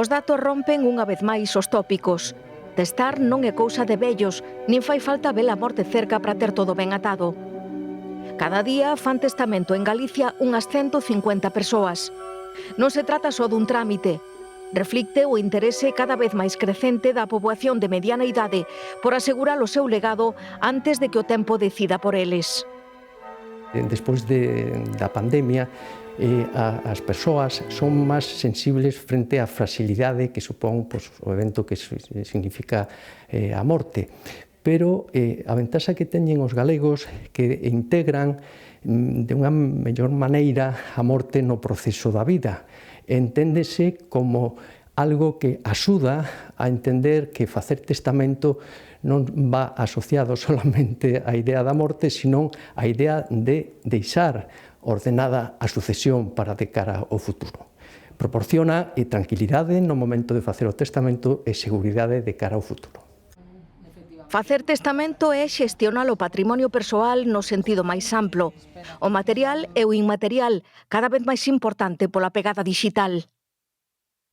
Os datos rompen unha vez máis os tópicos. Testar non é cousa de vellos, nin fai falta ver a morte cerca para ter todo ben atado. Cada día fan testamento en Galicia unhas 150 persoas. Non se trata só dun trámite. Reflicte o interese cada vez máis crecente da poboación de mediana idade por asegurar o seu legado antes de que o tempo decida por eles. Despois da pandemia, as persoas son máis sensibles frente á fragilidade que supón o evento que significa a morte. Pero a ventaxa que teñen os galegos que integran de unha mellor maneira a morte no proceso da vida. Enténdese como algo que axuda a entender que facer testamento non va asociado solamente á idea da morte, senón á idea de deixar ordenada a sucesión para de cara ao futuro. Proporciona tranquilidade no momento de facer o testamento e seguridade de cara ao futuro. Facer testamento é xestionar o patrimonio persoal no sentido máis amplo. O material e o inmaterial, cada vez máis importante pola pegada digital.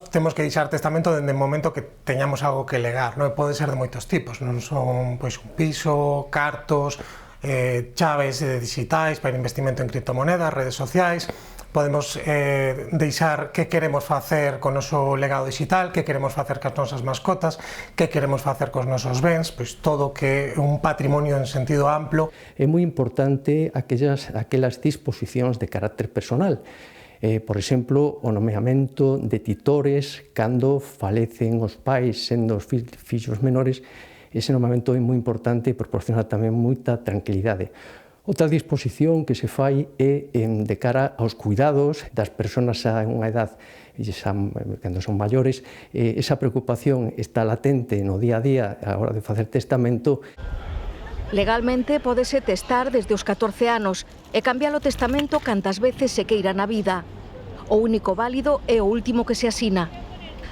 Temos que deixar testamento dende o momento que teñamos algo que legar, non? Pode ser de moitos tipos, non son un piso, cartos, chaves digitais para investimento en criptomonedas, redes sociais. Podemos deixar que queremos facer con o noso legado digital, que queremos facer cas nosas mascotas, que queremos facer cos nosos bens, pois todo que é un patrimonio en sentido amplo. É moi importante aquelas disposicións de carácter personal. Por exemplo, o nomeamento de titores cando falecen os pais sendo os fillos menores. Ese nomeamento é moi importante e proporciona tamén moita tranquilidade. Outra disposición que se fai é de cara aos cuidados das persoas a unha edad cando son maiores. Esa preocupación está latente no día a día a hora de facer testamento. Legalmente pódese testar desde os 14 anos e cambiar o testamento cantas veces se queira na vida. O único válido é o último que se asina.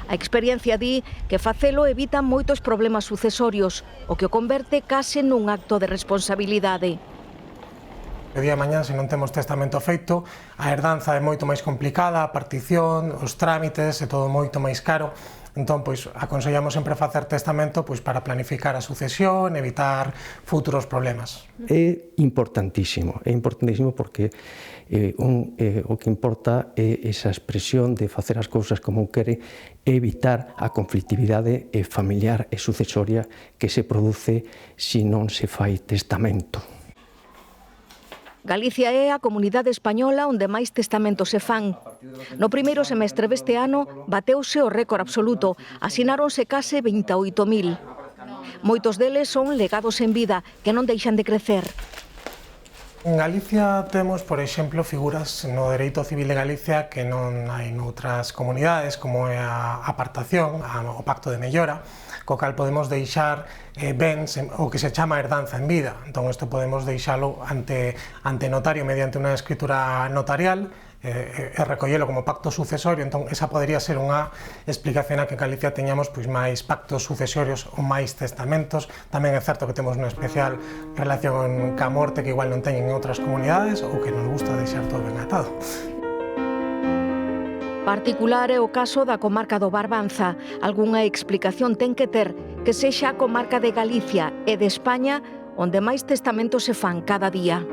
A experiencia di que facelo evita moitos problemas sucesorios, o que o converte case nun acto de responsabilidade. O día de mañá, se non temos testamento feito, a herdanza é moito máis complicada, a partición, os trámites, é todo moito máis caro. Entón, aconsellamos sempre facer testamento para planificar a sucesión, evitar futuros problemas. É importantísimo porque o que importa é esa expresión de facer as cousas como quere, evitar a conflictividade familiar e sucesoria que se produce se non se fai testamento. Galicia é a comunidade española onde máis testamentos se fan. No primeiro semestre deste ano bateuse o récord absoluto, asináronse case 28.000. Moitos deles son legados en vida, que non deixan de crecer. En Galicia temos, por exemplo, figuras no dereito civil de Galicia que non hai noutras comunidades, como é a apartación, o pacto de mellora, co cal podemos deixar bens, o que se chama herdanza en vida. Entón, isto podemos deixalo ante notario mediante unha escritura notarial e recollelo como pacto sucesorio. Entón, esa podería ser unha explicación a que en Galicia teñamos máis pactos sucesorios ou máis testamentos. Tamén é certo que temos unha especial relación ca morte que igual non teñen en outras comunidades ou que nos gusta deixar todo ben atado. Particular é o caso da comarca do Barbanza. Algunha explicación ten que ter que sexa a comarca de Galicia e de España onde máis testamentos se fan cada día.